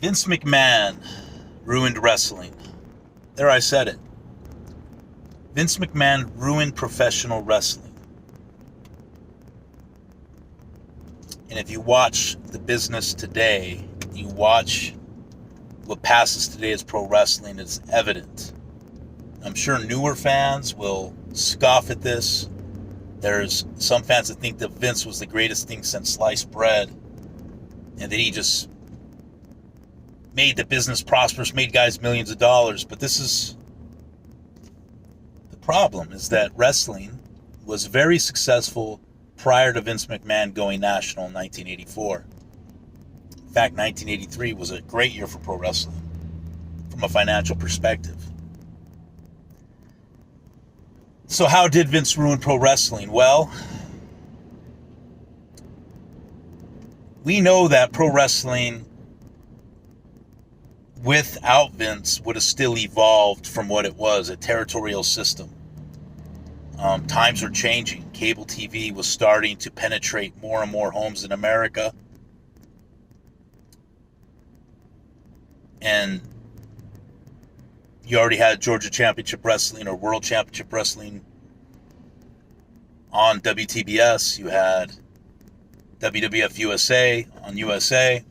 Vince McMahon ruined wrestling. There, I said it. Vince McMahon ruined professional wrestling. And if you watch the business today, you watch what passes today as pro wrestling, it's evident. I'm sure newer fans will scoff at this. There's some fans that think that Vince was the greatest thing since sliced bread, and that he just made the business prosperous, made guys millions of dollars. But this is the problem, is that wrestling was very successful prior to Vince McMahon going national in 1984. In fact, 1983 was a great year for pro wrestling from a financial perspective. So how did Vince ruin pro wrestling? Well, we know that pro wrestling without Vince would have still evolved from what it was, a territorial system. Times are changing. Cable TV was starting to penetrate more and more homes in America. And you already had Georgia Championship Wrestling or World Championship Wrestling on WTBS. You had WWF USA on USA.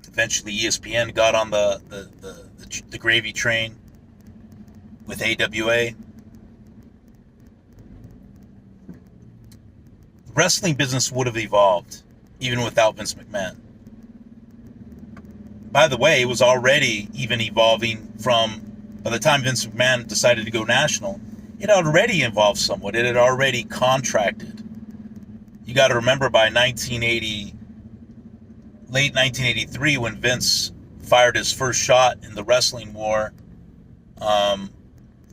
Eventually ESPN got on the gravy train with AWA. The wrestling business would have evolved even without Vince McMahon. By the way, it was already even evolving by the time Vince McMahon decided to go national, it already evolved somewhat. It had already contracted. You got to remember by late 1983, when Vince fired his first shot in the wrestling war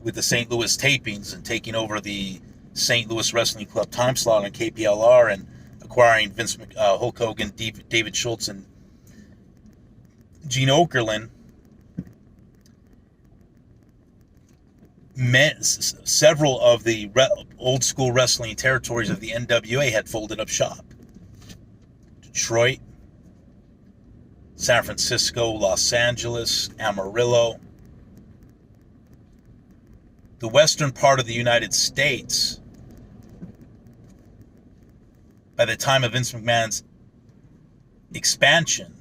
with the St. Louis tapings and taking over the St. Louis Wrestling Club time slot on KPLR and acquiring Hulk Hogan, David Schultz, and Gene Okerlund, several of the old school wrestling territories of the NWA had folded up shop. Detroit, San Francisco, Los Angeles, Amarillo. The western part of the United States, by the time of Vince McMahon's expansion,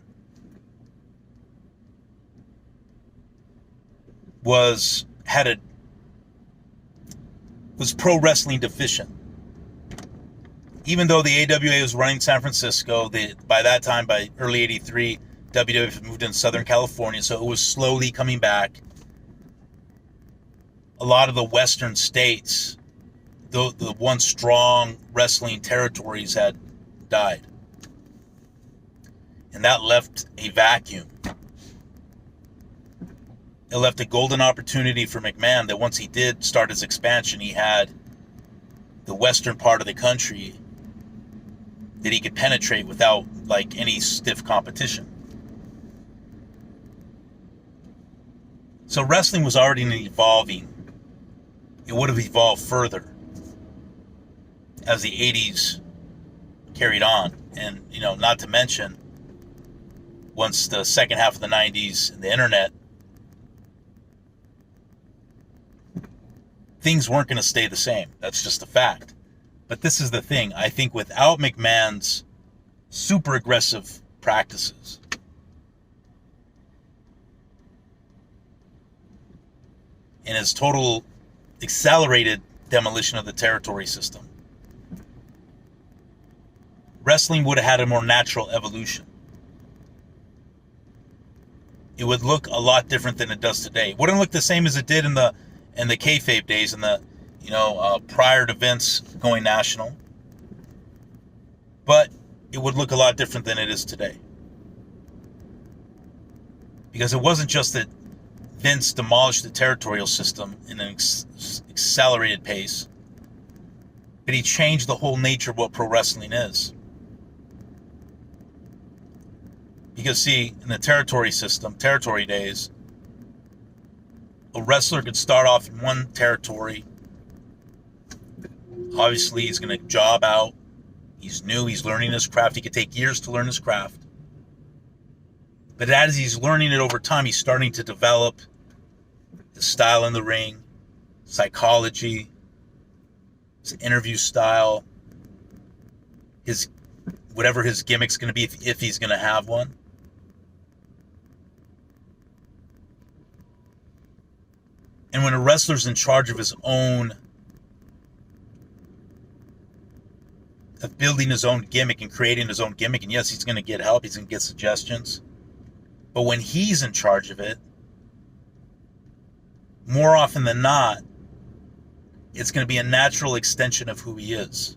was pro wrestling deficient. Even though the AWA was running San Francisco, by that time, by early '83, WWF moved into Southern California, so it was slowly coming back. A lot of the western states, the once strong wrestling territories, had died. And that left a vacuum. It left a golden opportunity for McMahon that once he did start his expansion, he had the western part of the country that he could penetrate without any stiff competition. So wrestling was already evolving. It would have evolved further as the 80s carried on. And, not to mention, once the second half of the 90s and the internet, things weren't going to stay the same. That's just a fact. But this is the thing. I think without McMahon's super aggressive practices, and his total accelerated demolition of the territory system, wrestling would have had a more natural evolution. It would look a lot different than it does today. It wouldn't look the same as it did in the kayfabe days, in the prior to Vince going national, but it would look a lot different than it is today, because it wasn't just that Vince demolished the territorial system in an accelerated pace, but he changed the whole nature of what pro wrestling is. Because see, in the territory days, a wrestler could start off in one territory. Obviously, he's going to job out. He's new. He's learning his craft. He could take years to learn his craft. But as he's learning it over time, he's starting to develop his style in the ring, psychology, his interview style, his whatever his gimmick's going to be, if he's going to have one. And when a wrestler's in charge of his own, of building his own gimmick and creating his own gimmick, and yes, he's going to get help, he's going to get suggestions. But when he's in charge of it, more often than not, it's going to be a natural extension of who he is.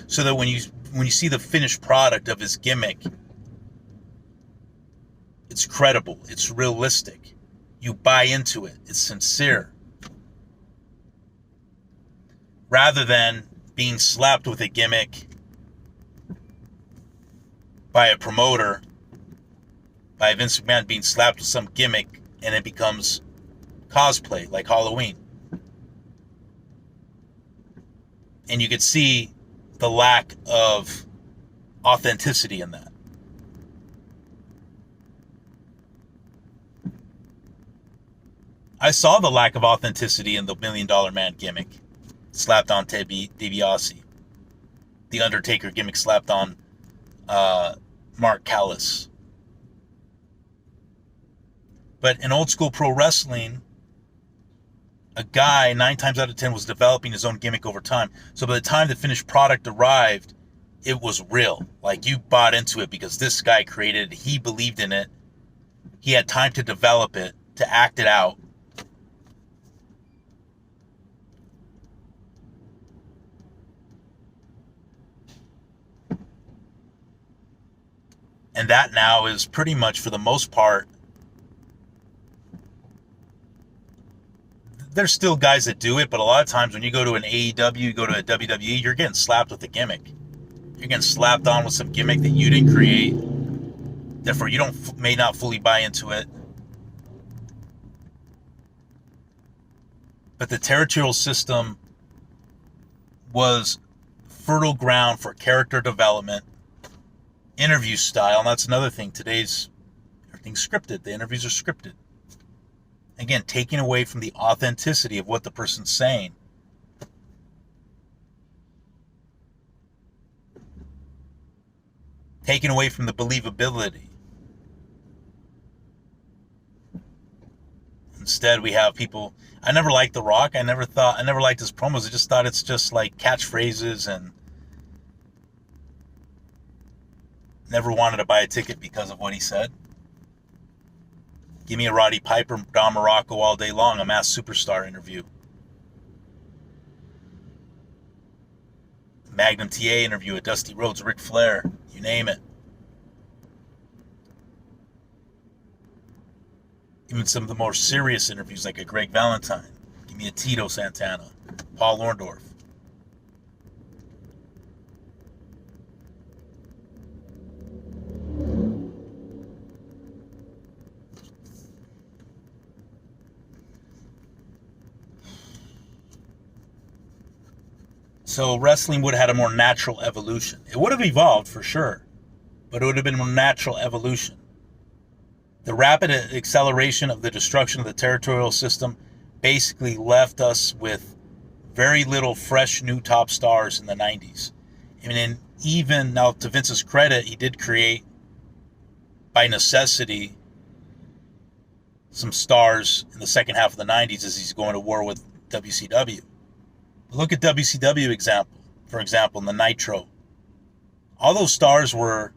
So that when you see the finished product of his gimmick, it's credible, it's realistic. You buy into it, it's sincere. Rather than being slapped with a gimmick by a promoter, by Vince McMahon being slapped with some gimmick, and it becomes cosplay, like Halloween. And you could see the lack of authenticity in that. I saw the lack of authenticity in the $1 Million Man gimmick slapped on Ted DiBiase. The Undertaker gimmick slapped on Mark Callis. But in old school pro wrestling, a guy 9 times out of 10 was developing his own gimmick over time. So by the time the finished product arrived, it was real. Like, you bought into it because this guy created it. He believed in it. He had time to develop it, to act it out. And that now is pretty much, for the most part, there's still guys that do it, but a lot of times when you go to an AEW, you go to a WWE, you're getting slapped with a gimmick. You're getting slapped on with some gimmick that you didn't create. Therefore, you may not fully buy into it. But the territorial system was fertile ground for character development, interview style, and that's another thing. Today's everything's scripted. The interviews are scripted. Again, taking away from the authenticity of what the person's saying. Taking away from the believability. Instead, we have people. I never liked The Rock. I never liked his promos. I just thought it's just like catchphrases, and never wanted to buy a ticket because of what he said. Give me a Roddy Piper, Don Morocco all day long, a Masked Superstar interview. Magnum TA interview, a Dusty Rhodes, Ric Flair, you name it. Even some of the more serious interviews, like a Greg Valentine. Give me a Tito Santana, Paul Orndorff. So wrestling would have had a more natural evolution. It would have evolved for sure, but it would have been a more natural evolution. The rapid acceleration of the destruction of the territorial system basically left us with very little fresh new top stars in the 90s. I mean, and even now, to Vince's credit, he did create, by necessity, some stars in the second half of the 90s as he's going to war with WCW. Look at WCW for example, in the Nitro. All those stars were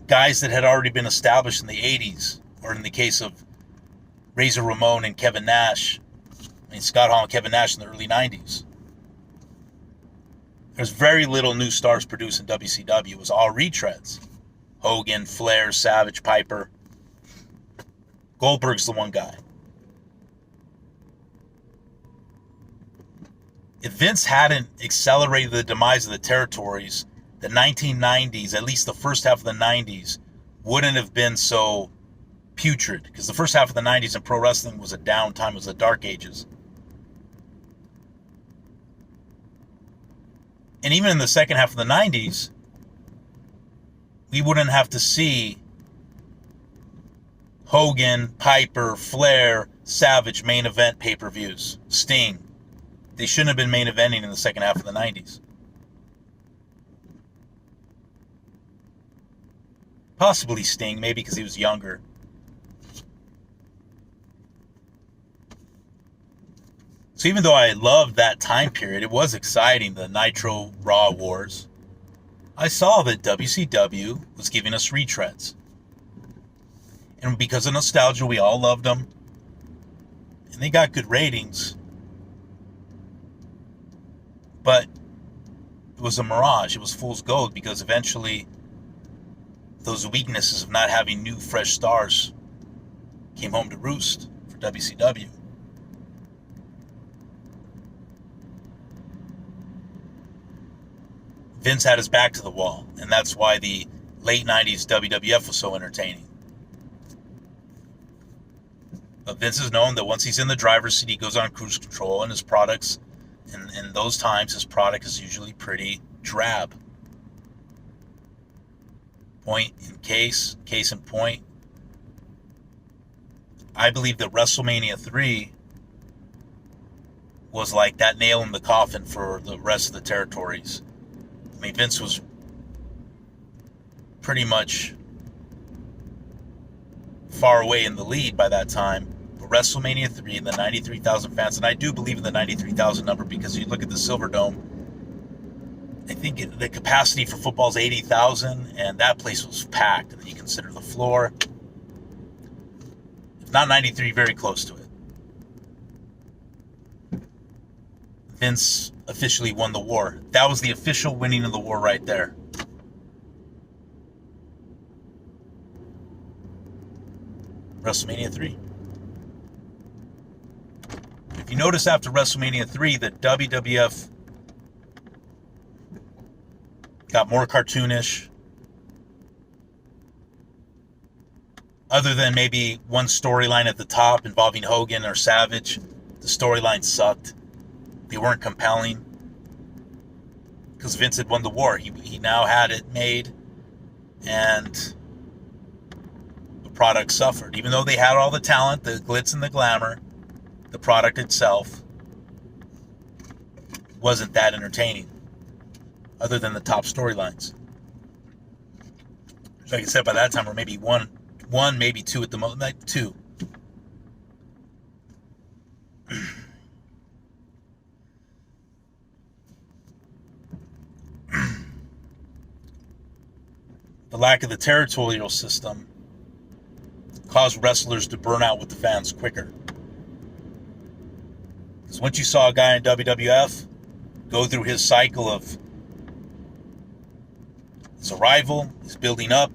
guys that had already been established in the 80s, or in the case of Razor Ramon and Kevin Nash, Scott Hall and Kevin Nash in the early 90s. There's very little new stars produced in WCW. It was all retreads. Hogan, Flair, Savage, Piper. Goldberg's the one guy. If Vince hadn't accelerated the demise of the territories, the 1990s, at least the first half of the 90s, wouldn't have been so putrid. Because the first half of the 90s in pro wrestling was a downtime, it was the dark ages. And even in the second half of the 90s, we wouldn't have to see Hogan, Piper, Flair, Savage main event pay-per-views. Sting. They shouldn't have been main eventing in the second half of the 90s. Possibly Sting, maybe because he was younger. So even though I loved that time period, it was exciting, the Nitro Raw Wars. I saw that WCW was giving us retreads. And because of nostalgia, we all loved them. And they got good ratings. But it was a mirage. It was fool's gold because eventually those weaknesses of not having new, fresh stars came home to roost for WCW. Vince had his back to the wall, and that's why the late 90s WWF was so entertaining. But Vince is known that once he's in the driver's seat, he goes on cruise control, and his products, in those times, his product is usually pretty drab. Case in point, I believe that WrestleMania 3 was like that nail in the coffin for the rest of the territories. I mean, Vince was pretty much far away in the lead by that time. But WrestleMania 3 and the 93,000 fans, and I do believe in the 93,000 number because you look at the Silver Dome, I think the capacity for football is 80,000, and that place was packed. And then you consider the floor. If not 93, very close to it. Vince officially won the war. That was the official winning of the war right there. WrestleMania 3. If you notice after WrestleMania 3 that WWF got more cartoonish, other than maybe one storyline at the top involving Hogan or Savage, the storyline sucked. They weren't compelling because Vince had won the war. He now had it made, and the product suffered. Even though they had all the talent, the glitz and the glamour, the product itself wasn't that entertaining, other than the top storylines. Like I said, by that time, we're maybe one, maybe two at the most, like two. The lack of the territorial system caused wrestlers to burn out with the fans quicker. Because once you saw a guy in WWF go through his cycle of his arrival, he's building up,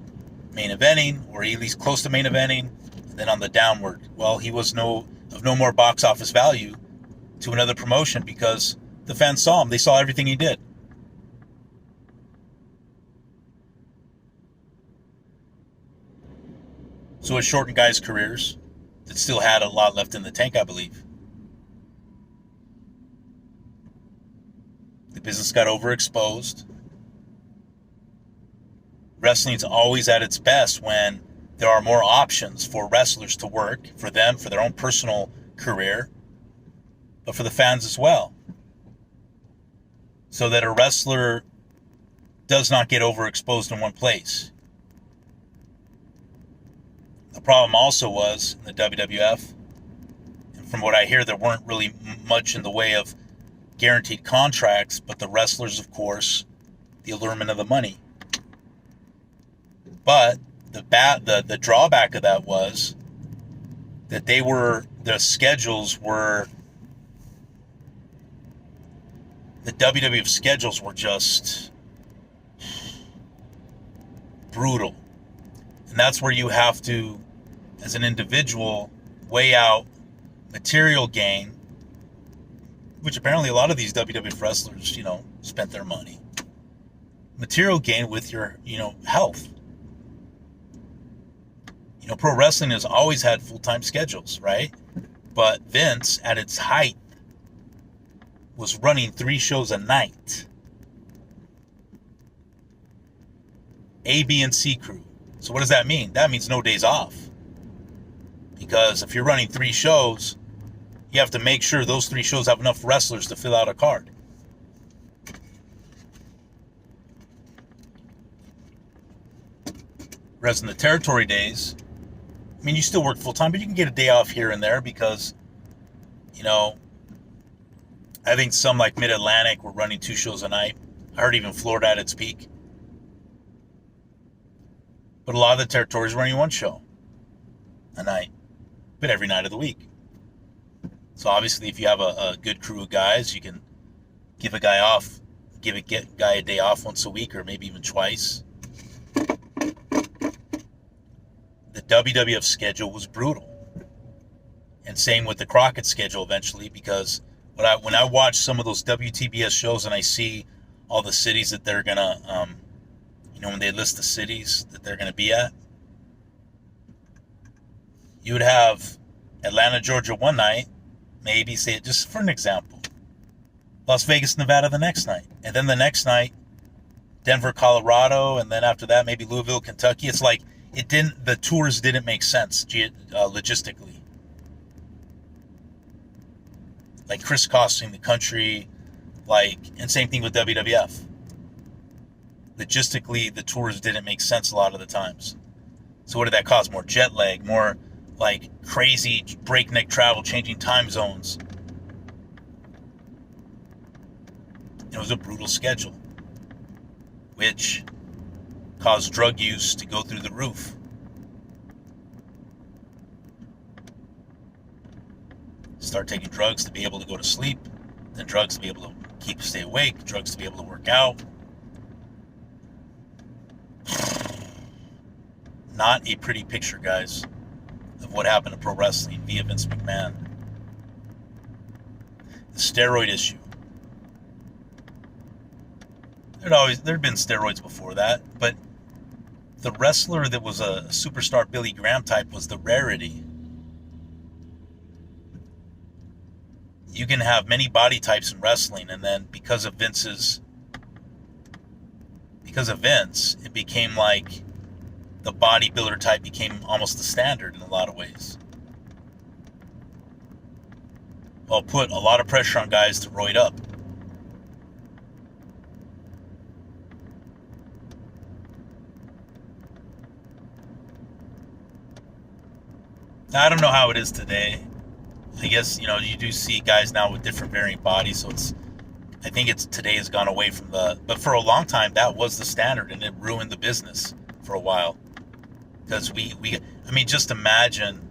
main eventing, or at least close to main eventing, and then on the downward, well, he was of no more box office value to another promotion because the fans saw him. They saw everything he did. So it shortened guys' careers that still had a lot left in the tank, I believe. The business got overexposed. Wrestling's always at its best when there are more options for wrestlers to work, for them, for their own personal career, but for the fans as well. So that a wrestler does not get overexposed in one place. The problem also was in the WWF, and from what I hear, there weren't really much in the way of guaranteed contracts, but the wrestlers, of course, the allurement of the money. But the drawback of that was that the schedules were, the WWF schedules were just brutal. And that's where you have to, as an individual, weigh out material gain, which apparently a lot of these WWF wrestlers, spent their money. Material gain with your, health. Pro wrestling has always had full-time schedules, right? But Vince, at its height, was running 3 shows a night. A, B, and C crew. So what does that mean? That means no days off. Because if you're running 3 shows, you have to make sure those 3 shows have enough wrestlers to fill out a card. Whereas in the territory days, I mean, you still work full time, but you can get a day off here and there because, you know, I think some like Mid-Atlantic were running 2 shows a night. I heard even Florida at its peak. But a lot of the territories were running 1 show a night, but every night of the week. So obviously, if you have a good crew of guys, you can give a guy a day off once a week or maybe even twice. The WWF schedule was brutal. And same with the Crockett schedule eventually, because when I watch some of those WTBS shows and I see all the cities that they're going to, when they list the cities that they're going to be at, you would have Atlanta, Georgia one night, maybe, say it just for an example, Las Vegas, Nevada the next night, and then the next night, Denver, Colorado, and then after that, maybe Louisville, Kentucky. It's like the tours didn't make sense logistically. Like crisscrossing the country, and same thing with WWF. Logistically, the tours didn't make sense a lot of the times. So what did that cause? More jet lag, more crazy breakneck travel, changing time zones. It was a brutal schedule, which caused drug use to go through the roof. Start taking drugs to be able to go to sleep, then drugs to be able to stay awake, drugs to be able to work out. Not a pretty picture, guys, of what happened to pro wrestling via Vince McMahon. The steroid issue. There'd been steroids before that, but the wrestler that was a superstar Billy Graham type was the rarity. You can have many body types in wrestling, and then because of Vince, it became like the bodybuilder type became almost the standard in a lot of ways. Well, put a lot of pressure on guys to roid up. Now, I don't know how it is today. I guess, you do see guys now with different varying bodies, so I think today has gone away from but for a long time, that was the standard, and it ruined the business for a while. Because just imagine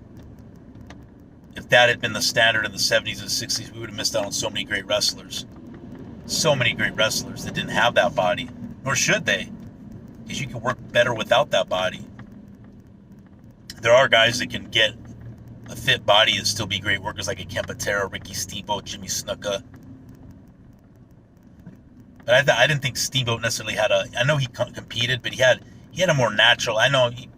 if that had been the standard in the 70s and 60s, we would have missed out on so many great wrestlers. So many great wrestlers that didn't have that body, nor should they, because you can work better without that body. There are guys that can get a fit body and still be great workers, like a Ken Patera, Ricky Steamboat, Jimmy Snuka. But I didn't think Steamboat necessarily I know he competed, but he had a more natural. I know he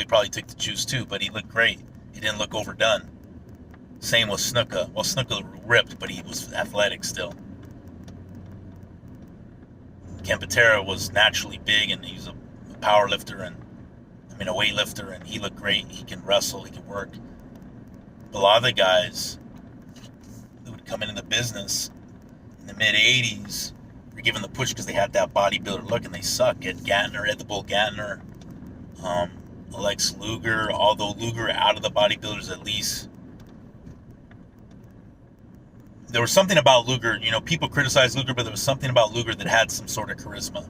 probably took the juice too, but he looked great. He didn't look overdone. Same with Snuka. Well, Snuka ripped, but he was athletic still. Ken Patera was naturally big, and he was a power lifter and a weightlifter, and he looked great. He can wrestle, he can work. But a lot of the guys that would come into the business in the mid-'80s were given the push because they had that bodybuilder look, and they suck. Ed the Bull Gantner, Alex Luger, although Luger out of the bodybuilders at least. There was something about Luger, people criticized Luger, but there was something about Luger that had some sort of charisma,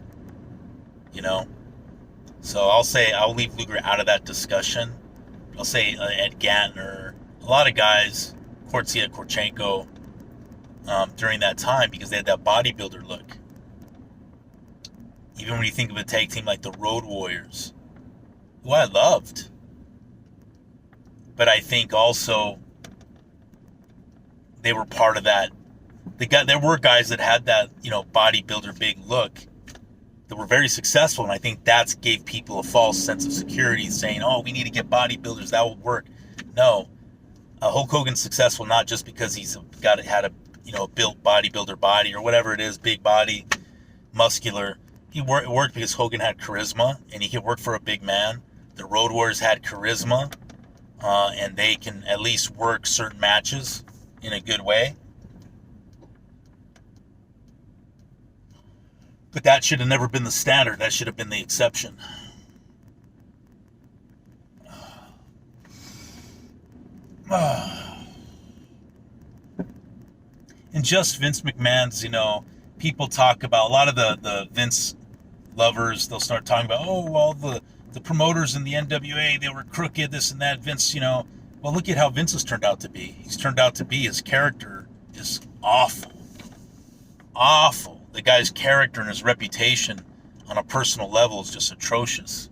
So I'll leave Luger out of that discussion. I'll say Ed Gantner, a lot of guys, Korchenko, during that time, because they had that bodybuilder look. Even when you think of a tag team like the Road Warriors, who I loved. But I think also they were part of that. There were guys that had that, bodybuilder big look that were very successful, and I think that gave people a false sense of security, saying, "Oh, we need to get bodybuilders, that will work." No, Hulk Hogan's successful not just because he's had a built bodybuilder body or whatever it is, big body, muscular. It worked because Hogan had charisma, and he could work for a big man. The Road Warriors had charisma. and they can at least work certain matches in a good way. But that should have never been the standard. That should have been the exception. And just Vince McMahon's, people talk about, a lot of the Vince lovers, they'll start talking about, oh, well, the promoters in the NWA, they were crooked, this and that. Vince, well, look at how Vince has turned out to be. He's turned out to be, his character is awful. Awful. The guy's character and his reputation on a personal level is just atrocious.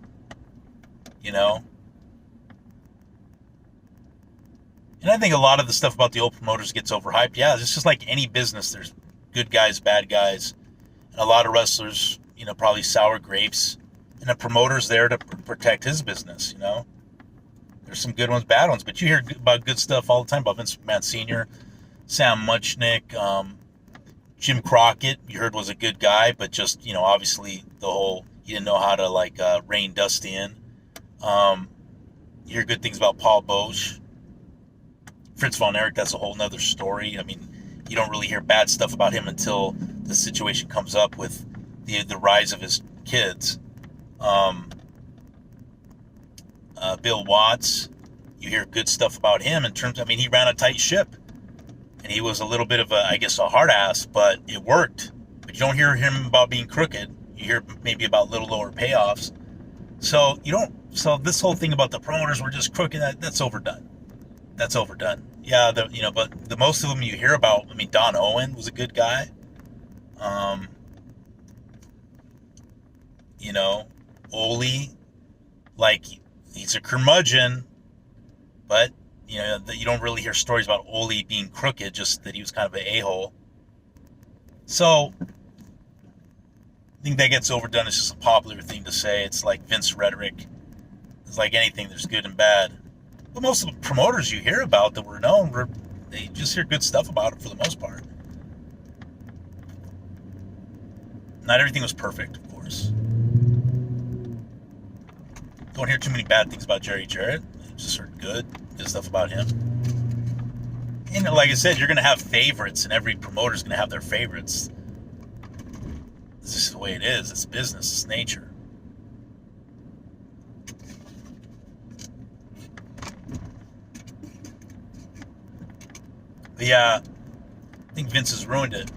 And I think a lot of the stuff about the old promoters gets overhyped. Yeah, it's just like any business. There's good guys, bad guys. And a lot of wrestlers, probably sour grapes. And a promoter's there to protect his business, There's some good ones, bad ones. But you hear about good stuff all the time about Vince McMahon Sr., Sam Muchnick, Jim Crockett, you heard was a good guy, but just, obviously he didn't know how to, rein Dusty in. You hear good things about Paul Boesch. Fritz Von Erich, that's a whole nother story. I mean, you don't really hear bad stuff about him until the situation comes up with the rise of his kids. Bill Watts, you hear good stuff about him in terms, he ran a tight ship. And he was a little bit of a hard ass, but it worked. But you don't hear him about being crooked. You hear maybe about little lower payoffs. So this whole thing about the promoters were just crooked, that's overdone. That's overdone. Yeah, but the most of them you hear about, Don Owen was a good guy. Ole, he's a curmudgeon, but, you don't really hear stories about Ole being crooked, just that he was kind of an a-hole. So, I think that gets overdone. It's just a popular thing to say. It's like Vince rhetoric. It's like anything, there's good and bad. But most of the promoters you hear about that were known, they just hear good stuff about it for the most part. Not everything was perfect, of course. Don't hear too many bad things about Jerry Jarrett. You just heard good stuff about him. And like I said, you're going to have favorites, and every promoter's going to have their favorites. This is the way it is. It's business. It's nature. But yeah, I think Vince has ruined it.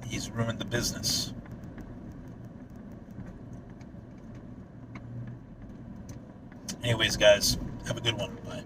He's ruined the business. Anyways, guys, have a good one. Bye.